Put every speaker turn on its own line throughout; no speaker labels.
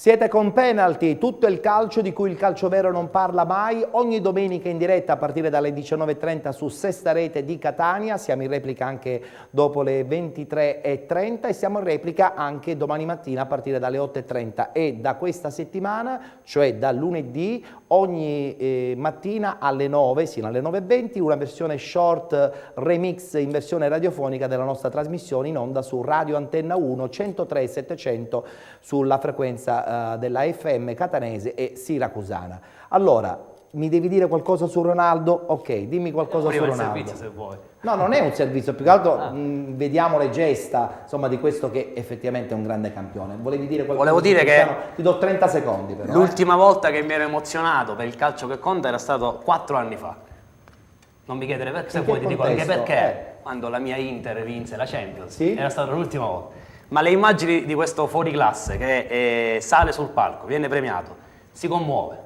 Siete con Penalty, tutto il calcio di cui il calcio vero non parla mai, ogni domenica in diretta a partire dalle 19:30 su Sesta Rete di Catania, siamo in replica anche dopo le 23:30 e siamo in replica anche domani mattina a partire dalle 8:30 e da questa settimana, cioè da lunedì, ogni mattina alle 9, sino alle 9:20, una versione short remix in versione radiofonica della nostra trasmissione in onda su Radio Antenna 1, 103 700 sulla frequenza della FM catanese e siracusana. Allora, mi devi dire qualcosa su Ronaldo? Ok, dimmi qualcosa su Ronaldo.
Servizio, se vuoi.
No, non è un servizio, più che altro vediamo le gesta, insomma, di questo che effettivamente è un grande campione. Volevi dire qualcosa?
Volevo dire che
ti do 30 secondi però.
L'ultima volta che mi ero emozionato per il calcio che conta era stato 4 anni fa. Non mi chiedere perché, se vuoi ti dico anche perché, quando la mia Inter vinse la Champions,
sì?
Era stata l'ultima volta. Ma le immagini di questo fuoriclasse che sale sul palco, viene premiato, si commuove,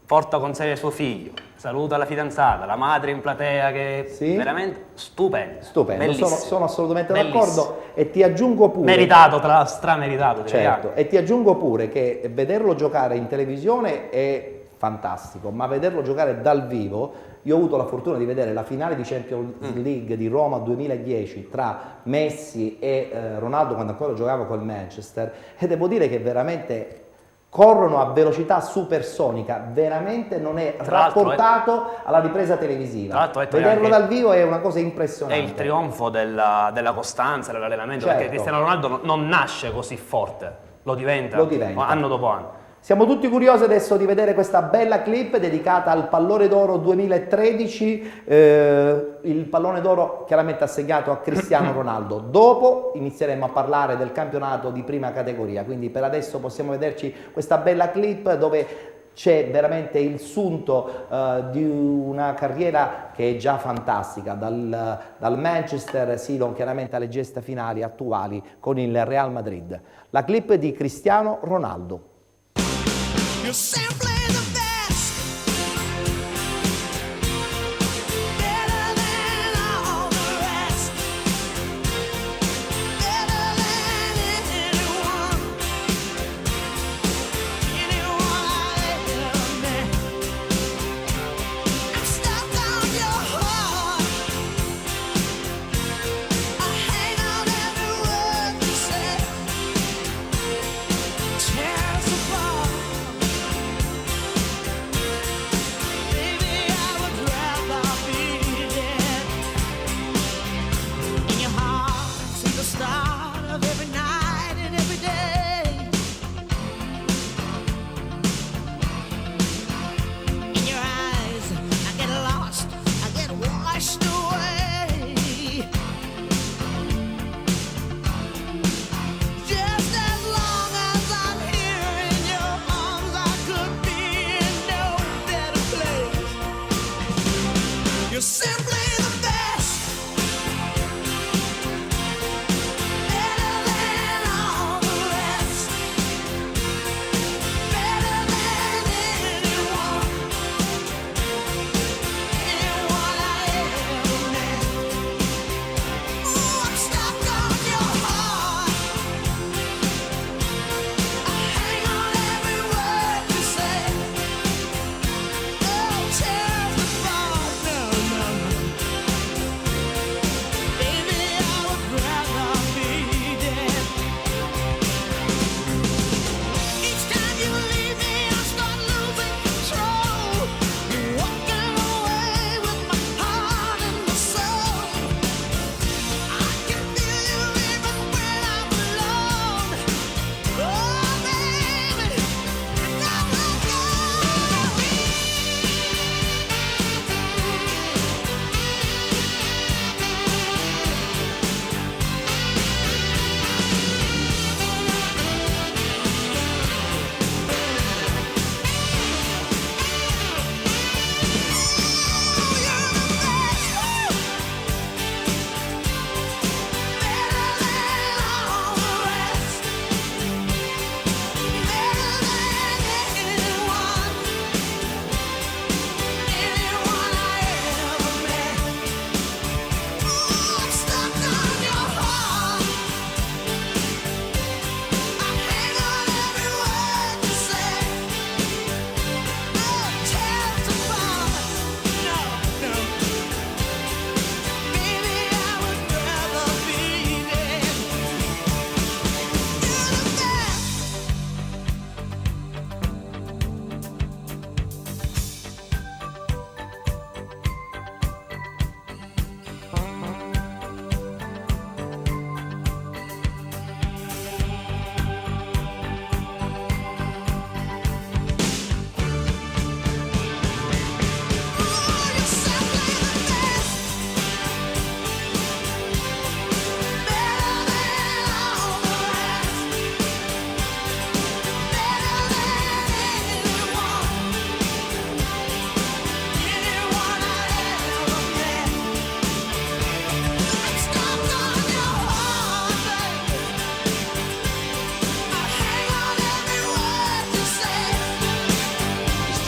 porta con sé suo figlio, saluta la fidanzata, la madre in platea, che
sì?
Veramente stupendo.
Stupendo, sono assolutamente d'accordo e ti aggiungo pure...
Meritato, strameritato.
Certo, e ti aggiungo pure che vederlo giocare in televisione è fantastico, ma vederlo giocare dal vivo... Io ho avuto la fortuna di vedere la finale di Champions League di Roma 2010 tra Messi e Ronaldo quando ancora giocava col Manchester e devo dire che veramente corrono a velocità supersonica, veramente non è rapportato alla ripresa televisiva. Vederlo dal vivo è una cosa impressionante.
È il trionfo della costanza, dell'allenamento,
certo.
Perché Cristiano Ronaldo non nasce così forte, lo diventa anno dopo anno.
Siamo tutti curiosi adesso di vedere questa bella clip dedicata al Pallone d'Oro 2013, il Pallone d'Oro chiaramente assegnato a Cristiano Ronaldo. Dopo inizieremo a parlare del campionato di prima categoria, quindi per adesso possiamo vederci questa bella clip dove c'è veramente il sunto di una carriera che è già fantastica, dal Manchester sino chiaramente alle gesta finali attuali con il Real Madrid. La clip di Cristiano Ronaldo.
You're simply the best, better than all the rest, better than anyone I've ever met. I'm stuck on your heart, I hang on every word you say, tears apart.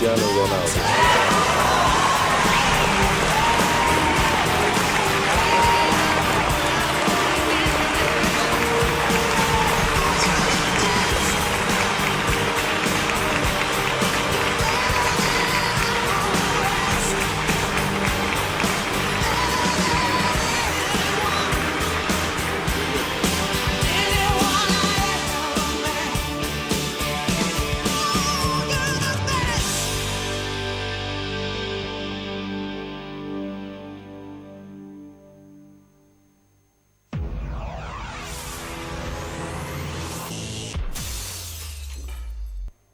Cristiano Ronaldo.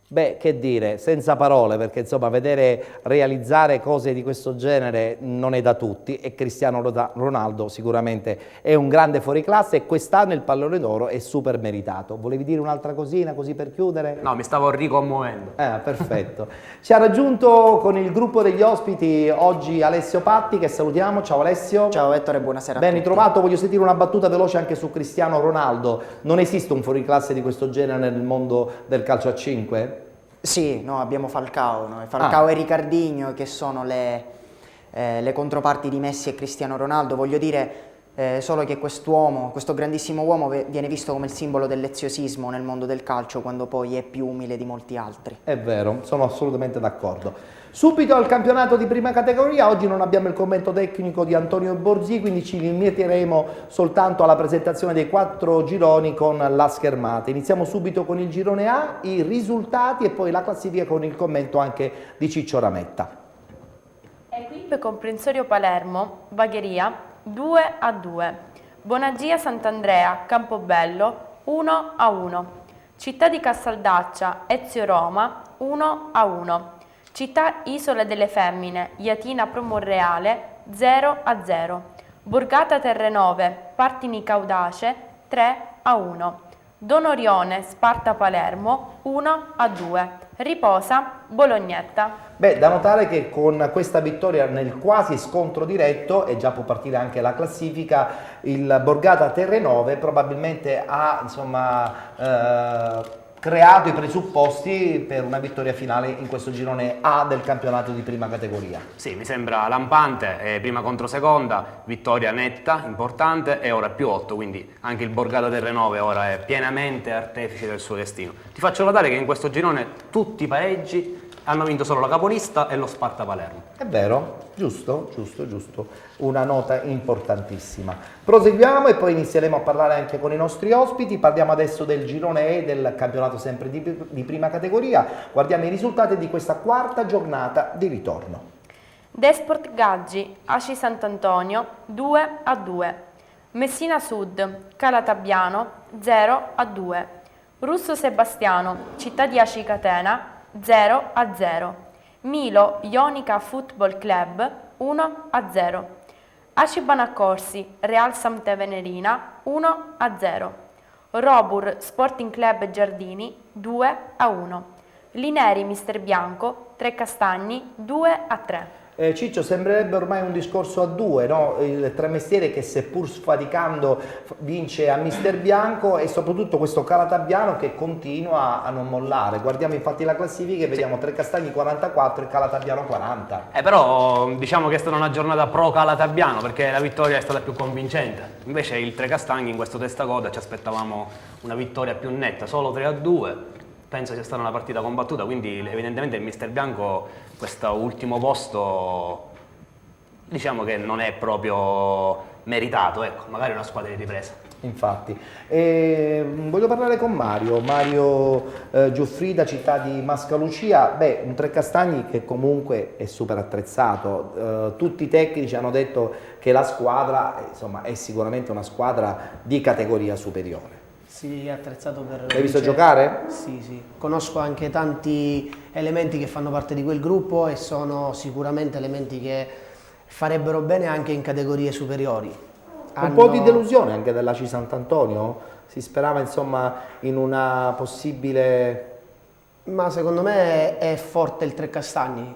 Beh, che dire, senza parole, perché insomma vedere realizzare cose di questo genere non è da tutti e Cristiano Ronaldo sicuramente è un grande fuoriclasse e quest'anno il pallone d'oro è super meritato. Volevi dire un'altra cosina così per chiudere?
No, mi stavo ricommuovendo.
Perfetto. Ci ha raggiunto con il gruppo degli ospiti oggi Alessio Patti, che salutiamo. Ciao Alessio.
Ciao Ettore, buonasera a
Ben
tutti.
ritrovato, voglio sentire una battuta veloce anche su Cristiano Ronaldo. Non esiste un fuoriclasse di questo genere nel mondo del calcio a 5?
Sì, no, abbiamo Falcao, no? Falcao e Ricardinho che sono le controparti di Messi e Cristiano Ronaldo. Voglio dire solo che quest'uomo, questo grandissimo uomo viene visto come il simbolo dell'eziosismo nel mondo del calcio quando poi è più umile di molti altri.
È vero, sono assolutamente d'accordo. Subito al campionato di prima categoria, oggi non abbiamo il commento tecnico di Antonio Borzi, quindi ci limiteremo soltanto alla presentazione dei 4 gironi con la schermata. Iniziamo subito con il girone A, i risultati e poi la classifica con il commento anche di Ciccio Rametta.
Equipe Comprensorio Palermo, Bagheria 2-2, Bonagia Sant'Andrea, Campobello 1-1, Città di Cassaldaccia, Ezio Roma 1-1, Città Isole delle Femmine, Iatina Pro Monreale 0-0, Borgata Terrenove, Partini Caudace 3-1, Don Orione Sparta Palermo 1-2, Riposa Bolognetta.
Beh, da notare che con questa vittoria nel quasi scontro diretto, e già può partire anche la classifica, il Borgata Terrenove probabilmente ha creato i presupposti per una vittoria finale in questo girone A del campionato di prima categoria.
Sì, mi sembra lampante, prima contro seconda, vittoria netta, importante e ora più 8, quindi anche il Borgata Terrenove ora è pienamente artefice del suo destino. Ti faccio notare che in questo girone tutti i pareggi hanno vinto solo la capolista e lo Sparta Palermo.
È vero, giusto, una nota importantissima. Proseguiamo e poi inizieremo a parlare anche con i nostri ospiti. Parliamo adesso del girone E del campionato sempre di prima categoria. Guardiamo i risultati di questa quarta giornata di ritorno.
Desport Gaggi, Aci Sant'Antonio 2-2, Messina Sud, Calatabbiano 0-2, Russo Sebastiano, Città di Aci Catena 0-0, Milo Ionica Football Club 1-0, Aci Banaccorsi, Real Samte Venerina 1-0, Robur Sporting Club Giardini 2-1, Lineri Mister Bianco, Tre Castagni 2-3.
Ciccio, sembrerebbe ormai un discorso a due, no? Il Tremestiere che seppur sfaticando vince a Mister Bianco e soprattutto questo Calatabbiano che continua a non mollare. Guardiamo infatti la classifica e vediamo Tre Castagni 44 e Calatabbiano 40.
Però diciamo che è stata una giornata pro Calatabbiano perché la vittoria è stata più convincente. Invece il Tre Castagni in questo testacoda ci aspettavamo una vittoria più netta, solo 3-2. Penso sia stata una partita combattuta, quindi evidentemente il Mister Bianco questo ultimo posto diciamo che non è proprio meritato, ecco, magari una squadra di ripresa.
Infatti, voglio parlare con Mario Giuffrida, Città di Mascalucia. Beh, un Tre Castagni che comunque è super attrezzato, tutti i tecnici hanno detto che la squadra insomma, è sicuramente una squadra di categoria superiore.
Sì, è attrezzato per...
L'hai visto giocare?
Sì. Conosco anche tanti elementi che fanno parte di quel gruppo e sono sicuramente elementi che farebbero bene anche in categorie superiori.
Un po' di delusione anche dell'Aci Sant'Antonio? Si sperava insomma in una possibile...
Ma secondo me è forte il Tre Castagni.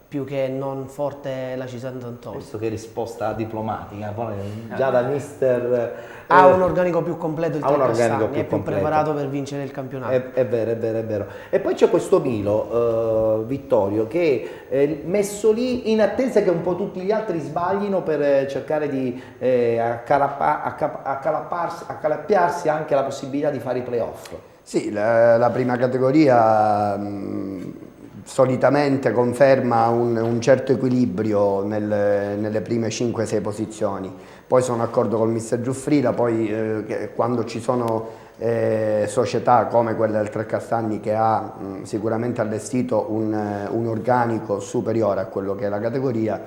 più che non forte la C Sant'Antonio.
Questo che risposta diplomatica, poi già da mister...
Ha un organico più completo il
ha un
Trecastani,
organico
è più
completo.
preparato per vincere il campionato.
È vero, è vero, è vero. E poi c'è questo Milo, Vittorio, che è messo lì in attesa che un po' tutti gli altri sbaglino per cercare di accalappiarsi anche la possibilità di fare i playoff.
Sì, la prima categoria solitamente conferma un certo equilibrio nelle prime 5-6 posizioni. Poi sono d'accordo col mister Giuffrida, poi quando ci sono società come quella del Trecastani che ha sicuramente allestito un organico superiore a quello che è la categoria,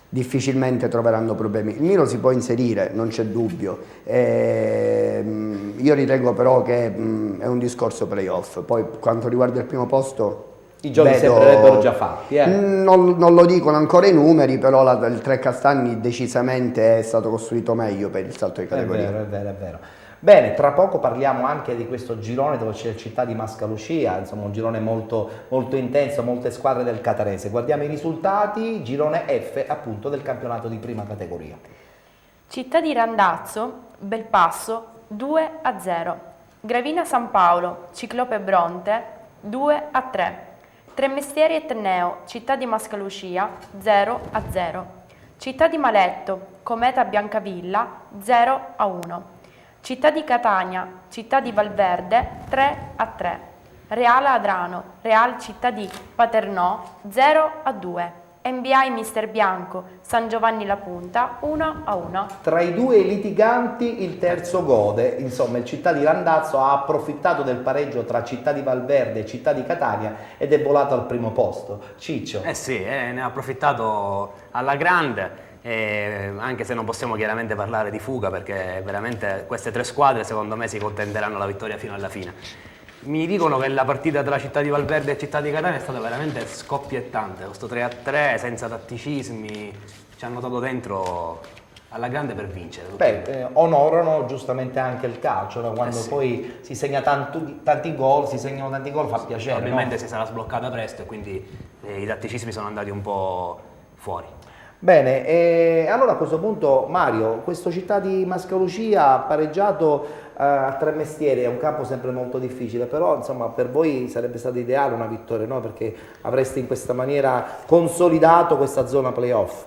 difficilmente troveranno problemi. Il Milo si può inserire, non c'è dubbio. Io ritengo però che è un discorso playoff. Poi quanto riguarda il primo posto,
I giochi sembrerebbero già fatti.
Non lo dicono ancora i numeri, però il Trecastani decisamente è stato costruito meglio per il salto di categoria.
È vero, è vero, è vero. Bene, tra poco parliamo anche di questo girone dove c'è Città di Mascalucia, insomma un girone molto, molto intenso, molte squadre del Catarese. Guardiamo i risultati, girone F appunto del campionato di prima categoria.
Città di Randazzo, Belpasso 2-0. Gravina San Paolo, Ciclope Bronte 2-3. Tremestieri e Tenneo, Città di Mascalucia 0-0. Città di Maletto, Cometa Biancavilla 0-1. Città di Catania, Città di Valverde 3-3. Reale Adrano, Real Città di Paternò 0-2. NBI Mister Bianco, San Giovanni La Punta 1-1.
Tra i due litiganti il terzo gode, insomma il Città di Randazzo ha approfittato del pareggio tra Città di Valverde e Città di Catania ed è volato al primo posto. Ciccio.
Eh sì, ne ha approfittato alla grande. Anche se non possiamo chiaramente parlare di fuga, perché veramente queste tre squadre secondo me si contenderanno la vittoria fino alla fine. Mi dicono che la partita tra Città di Valverde e Città di Catania è stata veramente scoppiettante, questo 3-3 senza tatticismi, ci hanno dato dentro alla grande per vincere.
Onorano giustamente anche il calcio, no? Quando
sì.
poi si segna tanti gol, fa piacere.
Probabilmente
no?
si sarà sbloccata presto e quindi i tatticismi sono andati un po' fuori.
Bene, allora a questo punto Mario, questo Città di Mascalucia ha pareggiato a Tremestieri, è un campo sempre molto difficile, però insomma per voi sarebbe stato ideale una vittoria, no? Perché avreste in questa maniera consolidato questa zona playoff.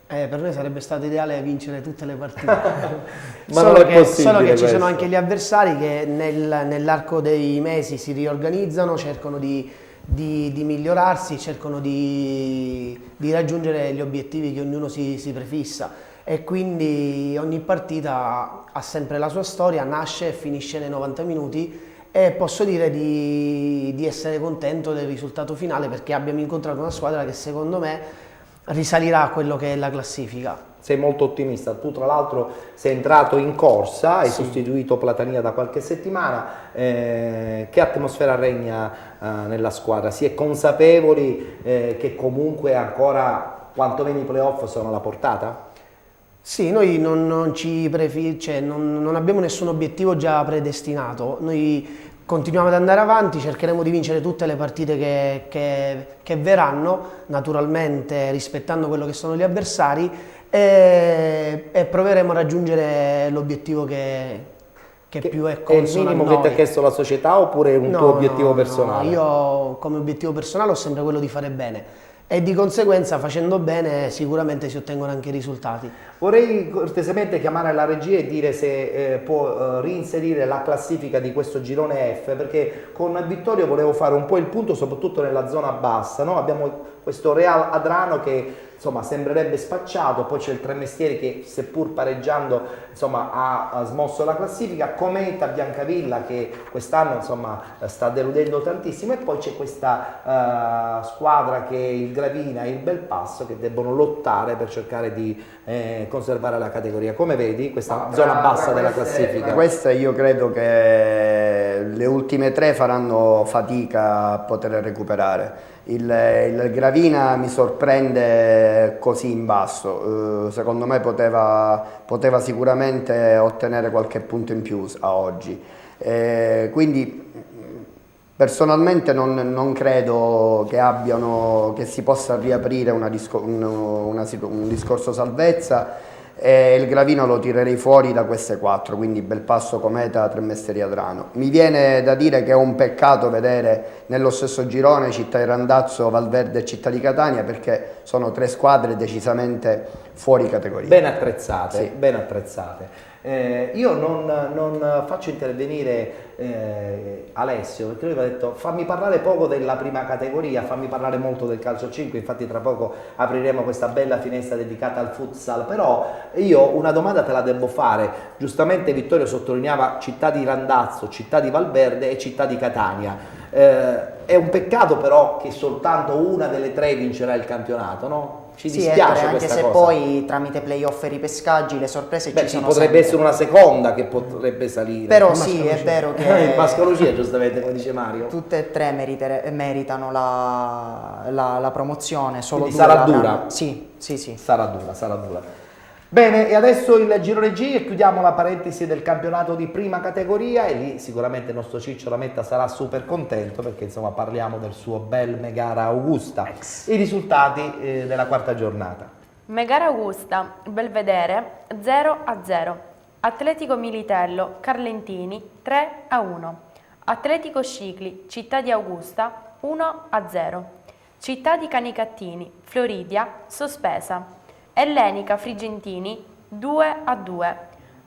Per noi sarebbe stato ideale vincere tutte le partite.
Ma non è possibile
solo che ci
questo.
sono anche gli avversari che nell'arco dei mesi si riorganizzano, cercano di migliorarsi, cercano di raggiungere gli obiettivi che ognuno si prefissa, e quindi ogni partita ha sempre la sua storia, nasce e finisce nei 90 minuti, e posso dire di essere contento del risultato finale, perché abbiamo incontrato una squadra che secondo me risalirà a quello che è la classifica.
Sei molto ottimista, tu tra l'altro sei entrato in corsa, hai sostituito Platania da qualche settimana, che atmosfera regna nella squadra? Si è consapevoli che comunque ancora quantomeno i playoff sono alla portata?
Sì, noi non abbiamo nessun obiettivo già predestinato, noi continuiamo ad andare avanti, cercheremo di vincere tutte le partite che verranno, naturalmente rispettando quello che sono gli avversari, e proveremo a raggiungere l'obiettivo che più è consono a
È il minimo
noi.
che ti ha chiesto la società oppure un tuo obiettivo personale?
No, io come obiettivo personale ho sempre quello di fare bene, e di conseguenza facendo bene sicuramente si ottengono anche i risultati.
Vorrei cortesemente chiamare la regia e dire se può reinserire la classifica di questo girone F, perché con Vittorio volevo fare un po' il punto soprattutto nella zona bassa, no? Abbiamo questo Real Adrano che insomma sembrerebbe spacciato, poi c'è il Tremestieri che seppur pareggiando insomma ha smosso la classifica, Cometa Biancavilla che quest'anno insomma sta deludendo tantissimo, e poi c'è questa squadra che è il Gravina e il Belpasso che debbono lottare per cercare di conservare la categoria. Come vedi questa zona bassa della classifica?
Queste io credo che le ultime tre faranno fatica a poter recuperare. Il Gravina mi sorprende così in basso, secondo me poteva sicuramente ottenere qualche punto in più a oggi, quindi Personalmente non credo che si possa riaprire un discorso salvezza, e il Gravina lo tirerei fuori da queste 4, quindi Belpasso, Cometa, Tremestieri, Adrano. Mi viene da dire che è un peccato vedere nello stesso girone Città di Randazzo, Valverde e Città di Catania, perché sono 3 squadre decisamente fuori categoria.
Ben attrezzate,
Sì.
ben attrezzate. Io non faccio intervenire Alessio, perché lui mi ha detto fammi parlare poco della prima categoria, fammi parlare molto del calcio 5, infatti tra poco apriremo questa bella finestra dedicata al futsal, però io una domanda te la devo fare. Giustamente Vittorio sottolineava Città di Randazzo, Città di Valverde e Città di Catania. È un peccato però che soltanto una delle 3 vincerà il campionato, no? Ci
Sì,
dispiace
Ettore, anche
questa
se
cosa.
poi tramite playoff e ripescaggi le sorprese
Beh,
ci
ci
sono
potrebbe
sempre.
essere una seconda che potrebbe salire.
Però sì, è vero
Il
che
Mascologia, giustamente, come dice Mario.
tutte e 3 meritano la promozione, solo
Quindi
2
sarà
l'avranno.
dura.
Sì.
Sarà dura, sarà dura. Bene, e adesso il girone G e chiudiamo la parentesi del campionato di prima categoria e lì sicuramente il nostro Ciccio Lametta sarà super contento perché insomma parliamo del suo bel Megara Augusta. I risultati della 4ª giornata.
Megara Augusta, Belvedere 0-0. Atletico Militello, Carlentini 3-1. Atletico Scicli, Città di Augusta 1-0. Città di Canicattini, Floridia, sospesa. Ellenica Frigentini 2-2.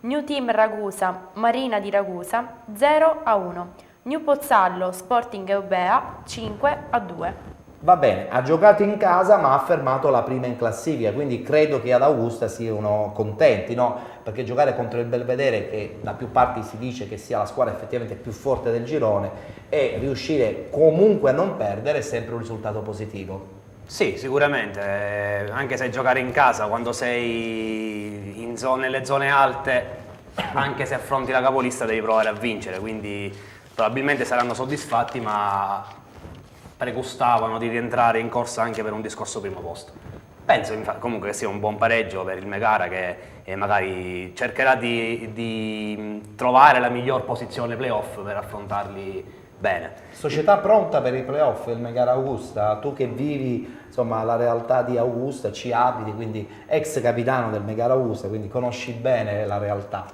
New Team Ragusa, Marina di Ragusa 0-1. New Pozzallo, Sporting Eubea 5-2.
Va bene, ha giocato in casa ma ha fermato la prima in classifica, quindi credo che ad Augusta siano contenti, no? Perché giocare contro il Belvedere, che da più parti si dice che sia la squadra effettivamente più forte del girone, e riuscire comunque a non perdere è sempre un risultato positivo.
Sì, sicuramente, anche se giocare in casa quando sei nelle zone alte, anche se affronti la capolista devi provare a vincere, quindi probabilmente saranno soddisfatti, ma pregustavano di rientrare in corsa anche per un discorso primo posto. Penso comunque che sia un buon pareggio per il Megara che magari cercherà di trovare la miglior posizione playoff per affrontarli bene.
Società pronta per i playoff, il Megara Augusta, tu che vivi insomma la realtà di Augusta, ci abiti, quindi ex capitano del Megara Augusta, quindi conosci bene la realtà.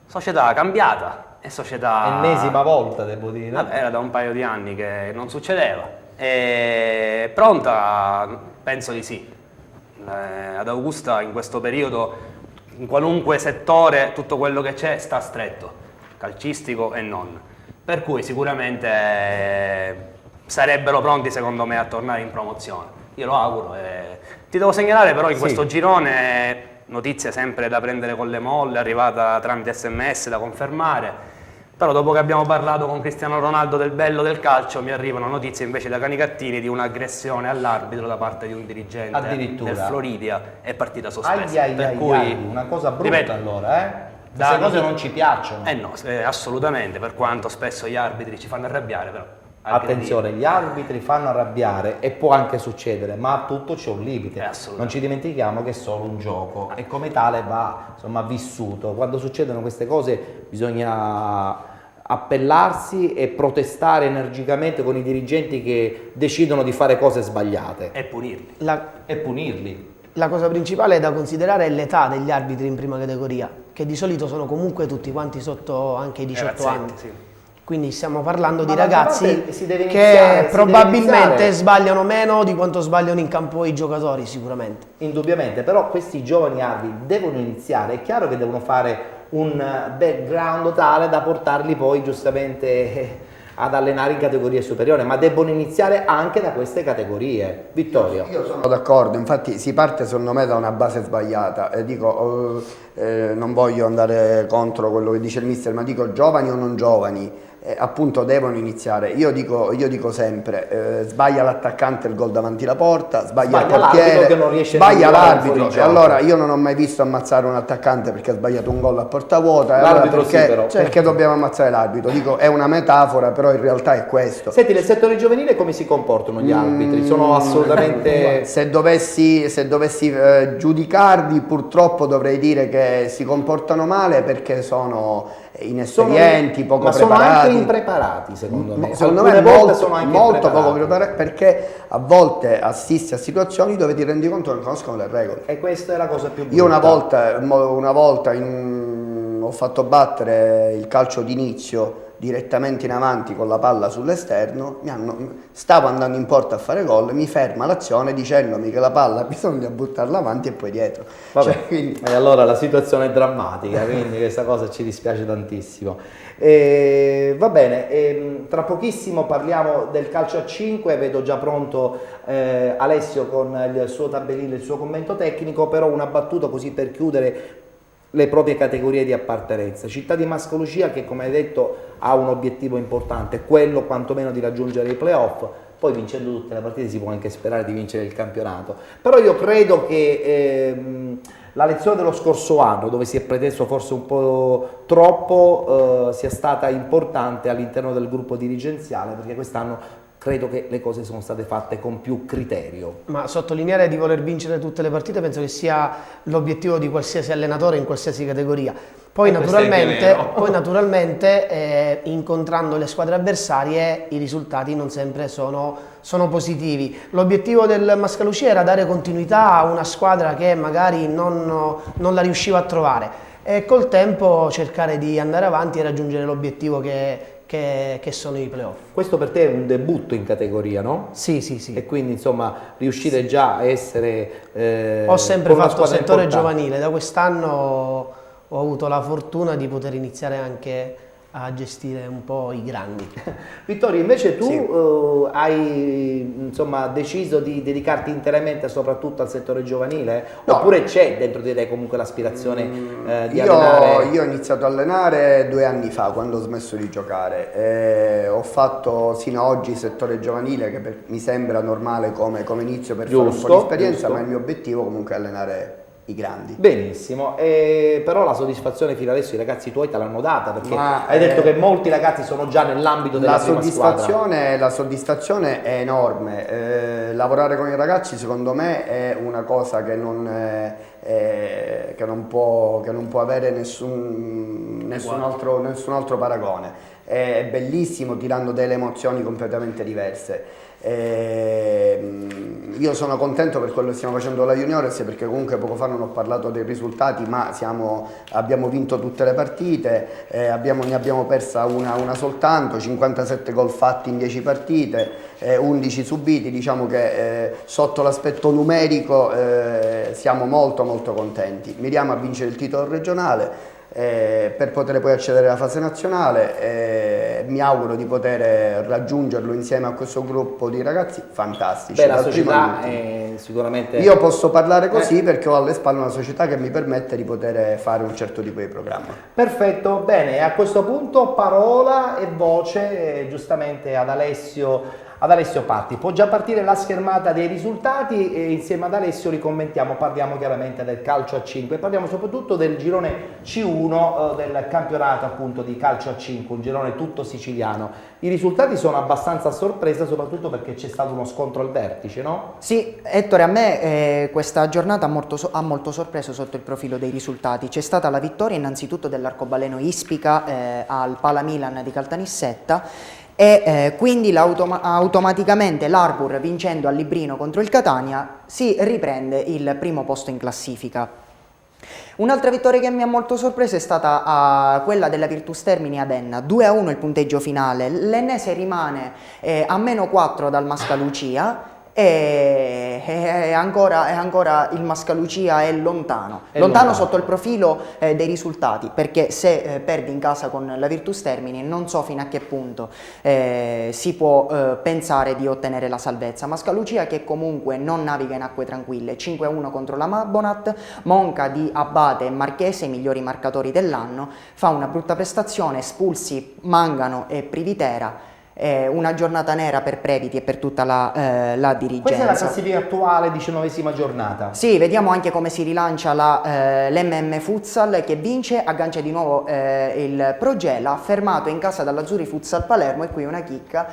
Società cambiata, è società...
Ennesima volta devo dire.
Vabbè, era da un paio di anni che non succedeva. E pronta? Penso di sì. Ad Augusta in questo periodo, in qualunque settore, tutto quello che c'è sta stretto, calcistico e non. Per cui sicuramente sarebbero pronti secondo me a tornare in promozione. Io lo auguro. Ti devo segnalare però in questo girone, notizie sempre da prendere con le molle, arrivata tramite SMS da confermare, però dopo che abbiamo parlato con Cristiano Ronaldo del bello del calcio mi arrivano notizie invece da Canicattini di un'aggressione all'arbitro da parte di un dirigente
Addirittura.
del Floridia e partita sospesa. Per cui,
Ai, una cosa brutta
ripeto,
allora, eh? Queste cose non ci piacciono.
no, assolutamente, per quanto spesso gli arbitri ci fanno arrabbiare, però
Attenzione, gli arbitri fanno arrabbiare e può anche succedere, ma a tutto c'è un limite.
Assolutamente.
Non ci dimentichiamo che è solo un gioco e come tale va insomma vissuto. Quando succedono queste cose bisogna appellarsi e protestare energicamente con i dirigenti che decidono di fare cose sbagliate
e punirli.
e punirli.
La cosa principale da considerare è l'età degli arbitri in prima categoria, che di solito sono comunque tutti quanti sotto anche i 18
Ragazzetti,
anni.
sì.
Quindi stiamo parlando
Ma
di
d'altra
ragazzi
parte si deve iniziare,
che
si
probabilmente
deve iniziare.
sbagliano meno di quanto sbagliano in campo i giocatori, sicuramente.
Indubbiamente, però questi giovani arbitri devono iniziare, è chiaro che devono fare un background tale da portarli poi giustamente ad allenare in categorie superiori, ma debbono iniziare anche da queste categorie. Vittorio.
Io sono d'accordo, infatti si parte secondo me da una base sbagliata e dico, non voglio andare contro quello che dice il mister, ma dico giovani o non giovani, appunto devono iniziare. Io dico sempre, sbaglia l'attaccante il gol davanti la porta, sbaglia il
l'arbitro
portiere,
che non riesce a
sbaglia
regolare il
l'arbitro. E
fuorigioco.
allora io non ho mai visto ammazzare un attaccante perché ha sbagliato un gol a porta vuota, e allora
L'arbitro sì,
perché,
però.
perché dobbiamo ammazzare l'arbitro? Dico, è una metafora, però in realtà è questo.
Senti, nel settore giovanile come si comportano gli arbitri? Sono assolutamente...
Se dovessi giudicarli, purtroppo dovrei dire che si comportano male perché sono inesperienti, poco
ma sono
preparati.
anche impreparati secondo me.
Secondo me
Alcune volte
molto,
sono anche
molto
impreparati.
poco preparati, perché a volte assisti a situazioni dove ti rendi conto che non conoscono le regole.
E questa è la cosa più brutta.
Io una volta ho fatto battere il calcio d'inizio direttamente in avanti con la palla sull'esterno, stavo andando in porta a fare gol, mi ferma l'azione dicendomi che la palla bisogna buttarla avanti e poi dietro.
Vabbè,
Cioè, quindi-
e allora la situazione è drammatica, quindi questa cosa ci dispiace tantissimo. Va bene, tra pochissimo parliamo del calcio a 5, vedo già pronto Alessio con il suo tabellino, il suo commento tecnico, però una battuta così per chiudere le proprie categorie di appartenenza. Città di Mascolucia che, come hai detto, ha un obiettivo importante, quello quantomeno di raggiungere i playoff. Poi vincendo tutte le partite si può anche sperare di vincere il campionato. Però io credo che la lezione dello scorso anno, dove si è preteso forse un po' troppo, sia stata importante all'interno del gruppo dirigenziale, perché quest'anno credo che le cose sono state fatte con più criterio.
Ma sottolineare di voler vincere tutte le partite penso che sia l'obiettivo di qualsiasi allenatore in qualsiasi categoria. Poi
questo è anche
naturalmente incontrando le squadre avversarie i risultati non sempre sono positivi. L'obiettivo del Mascolucia era dare continuità a una squadra che magari non la riusciva a trovare e col tempo cercare di andare avanti e raggiungere l'obiettivo che sono i playoff.
Questo per te è un debutto in categoria, no?
Sì, sì, sì.
E quindi insomma riuscire già a essere
Ho sempre
con una
fatto
squadra
settore
importante.
giovanile, da quest'anno ho avuto la fortuna di poter iniziare anche a gestire un po' i grandi.
Vittorio, invece tu
Sì.
hai insomma deciso di dedicarti interamente soprattutto al settore giovanile?
No.
Oppure c'è dentro di te comunque l'aspirazione di allenare?
Io ho iniziato a allenare 2 anni fa, quando ho smesso di giocare. Ho fatto sino ad oggi settore giovanile, che mi sembra normale come inizio per fare un
Giusto,
po' di esperienza,
giusto.
ma il mio obiettivo comunque è allenare i grandi.
Benissimo, però la soddisfazione fino adesso i ragazzi tuoi te l'hanno data, perché
Ma,
hai detto che molti ragazzi sono già nell'ambito della prima squadra.
La soddisfazione è enorme. Lavorare con i ragazzi secondo me è una cosa che non può avere nessun altro paragone. È bellissimo, tirando delle emozioni completamente diverse. Io sono contento per quello che stiamo facendo alla Juniores, perché comunque poco fa non ho parlato dei risultati, ma abbiamo vinto tutte le partite, ne abbiamo persa una soltanto, 57 gol fatti in 10 partite, 11 subiti. Diciamo che sotto l'aspetto numerico siamo molto molto contenti. Miriamo a vincere il titolo regionale per poter poi accedere alla fase nazionale. Mi auguro di poter raggiungerlo insieme a questo gruppo di ragazzi fantastici.
Beh, la
dal primo
società
all'ultimo.
è sicuramente...
Io posso parlare così perché ho alle spalle una società che mi permette di poter fare un certo tipo di programma.
Perfetto, bene, a questo punto parola e voce giustamente ad Alessio Patti. Può già partire la schermata dei risultati e insieme ad Alessio li commentiamo, parliamo chiaramente del calcio a 5, parliamo soprattutto del girone C1 del campionato appunto di calcio a 5, un girone tutto siciliano. I risultati sono abbastanza a sorpresa, soprattutto perché c'è stato uno scontro al vertice, no?
Sì, Ettore, a me questa giornata ha molto sorpreso sotto il profilo dei risultati. C'è stata la vittoria innanzitutto dell'arcobaleno Ispica al Pala Milan di Caltanissetta e quindi automaticamente l'Arbor, vincendo a Librino contro il Catania, si riprende il primo posto in classifica. Un'altra vittoria che mi ha molto sorpreso è stata quella della Virtus Termini ad Enna, 2-1 il punteggio finale. L'Ennese rimane a -4 dal Mascalucia e ancora il Mascalucia è lontano sotto il profilo dei risultati, perché se perdi in casa con la Virtus Termini non so fino a che punto si può pensare di ottenere la salvezza. Mascalucia che comunque non naviga in acque tranquille, 5-1 contro la Mabonat, Monca di Abate e Marchese, i migliori marcatori dell'anno, fa una brutta prestazione, espulsi Mangano e Privitera. una giornata nera per Previti e per tutta la dirigenza.
Questa è la classifica attuale, 19ª giornata.
Sì, vediamo anche come si rilancia l'MM Futsal che vince, aggancia di nuovo il Progela, fermato in casa dall'Azzurri Futsal Palermo, e qui una chicca,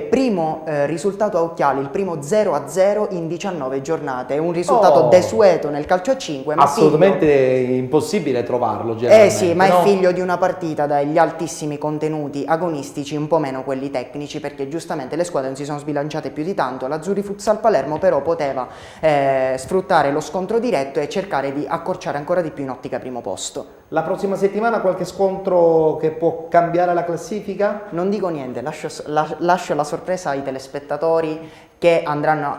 primo risultato a occhiali, il primo 0-0 in 19 giornate, è un risultato desueto nel calcio a 5, ma
Assolutamente impossibile trovarlo
figlio,
generalmente.
sì, ma
no?
è figlio di una partita dagli altissimi contenuti agonistici, un po' meno quelli tecnici, perché giustamente le squadre non si sono sbilanciate più di tanto. L'Azzurri Futsal Palermo però poteva sfruttare lo scontro diretto e cercare di accorciare ancora di più in ottica primo posto.
La prossima settimana qualche scontro che può cambiare la classifica?
Non dico niente, lascio la sorpresa ai telespettatori che andranno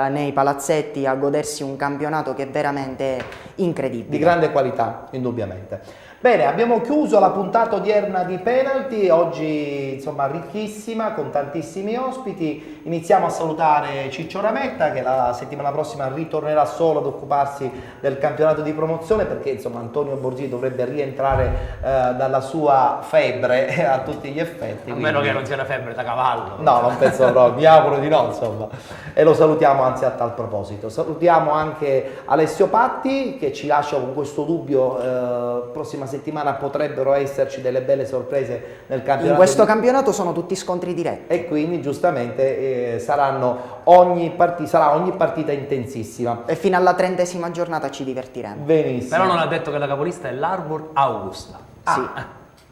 nei palazzetti a godersi un campionato che è veramente incredibile.
Di grande qualità, indubbiamente. Bene, abbiamo chiuso la puntata odierna di Penalty, oggi insomma ricchissima, con tantissimi ospiti. Iniziamo a salutare Ciccio Rametta, che la settimana prossima ritornerà solo ad occuparsi del campionato di promozione, perché insomma Antonio Borghi dovrebbe rientrare dalla sua febbre a tutti gli effetti.
A meno che non sia una febbre da cavallo.
No, non penso proprio, mi auguro di no, insomma. E lo salutiamo anzi a tal proposito. Salutiamo anche Alessio Patti, che ci lascia con questo dubbio, prossima settimana potrebbero esserci delle belle sorprese nel campionato.
In questo campionato sono tutti scontri diretti.
E quindi giustamente sarà ogni partita intensissima.
E fino alla 30ª giornata ci divertiremo.
Benissimo.
Però non ha detto che la capolista è l'Arbor Augusta.
Sì,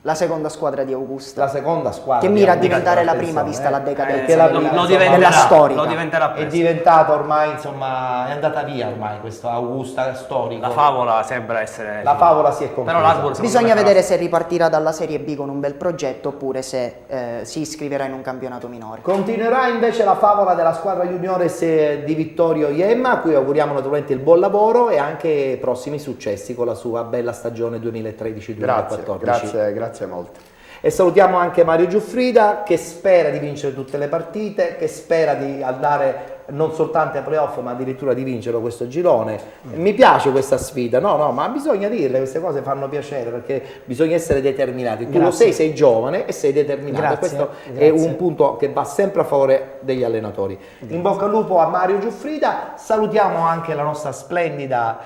la seconda squadra di Augusta.
La seconda squadra.
Che mira a
di Augusta,
diventare la prima,
attenzione,
vista la decadenza
perché la-
lo
insomma,
diventerà,
della storica.
lo diventerà
è
presto.
diventata ormai, insomma, è andata via ormai questo Augusta storico.
La favola sembra essere...
La favola si è conclusa.
Però l'Arbor secondo
Bisogna
me
vedere se ripartirà dalla Serie B con un bel progetto oppure se si iscriverà in un campionato minore.
Continuerà invece la favola della squadra juniores di Vittorio Iemma, a cui auguriamo naturalmente il buon lavoro e anche prossimi successi con la sua bella stagione 2013-2014.
Grazie molto.
E salutiamo anche Mario Giuffrida, che spera di vincere tutte le partite, che spera di andare non soltanto ai playoff ma addirittura di vincere questo girone. Mi piace questa sfida, no, ma bisogna dirle, queste cose fanno piacere perché bisogna essere determinati. Tu lo sei giovane e sei determinato.
Grazie,
Questo
grazie.
è un punto che va sempre a favore degli allenatori. In bocca al lupo a Mario Giuffrida, salutiamo anche la nostra splendida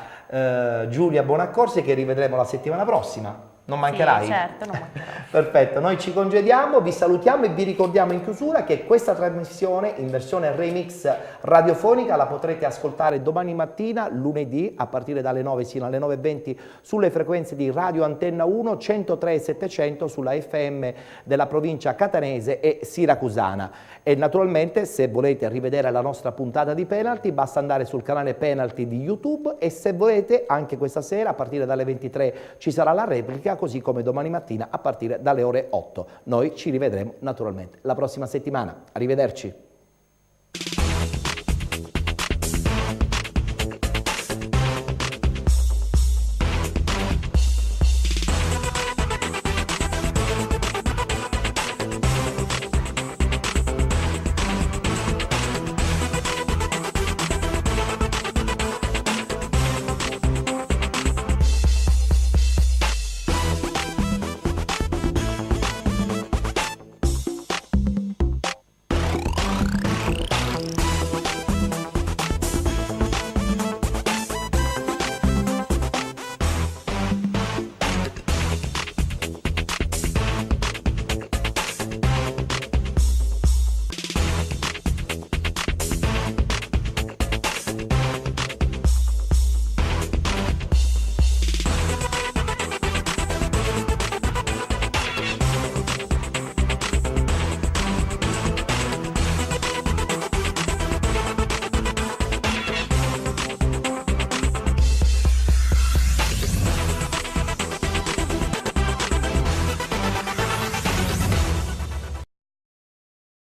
Giulia Bonaccorsi, che rivedremo la settimana prossima. Non mancherai?
Sì, certo, non mancherò.
Perfetto, noi ci congediamo, vi salutiamo e vi ricordiamo in chiusura che questa trasmissione in versione remix radiofonica la potrete ascoltare domani mattina, lunedì, a partire dalle 9 sino alle 9:20 sulle frequenze di Radio Antenna 1, 103 e 700 sulla FM della provincia catanese e siracusana. E naturalmente, se volete rivedere la nostra puntata di Penalty, basta andare sul canale Penalty di YouTube, e se volete anche questa sera a partire dalle 23 ci sarà la replica, così come domani mattina a partire dalle ore 8. Noi ci rivedremo naturalmente la prossima settimana. Arrivederci.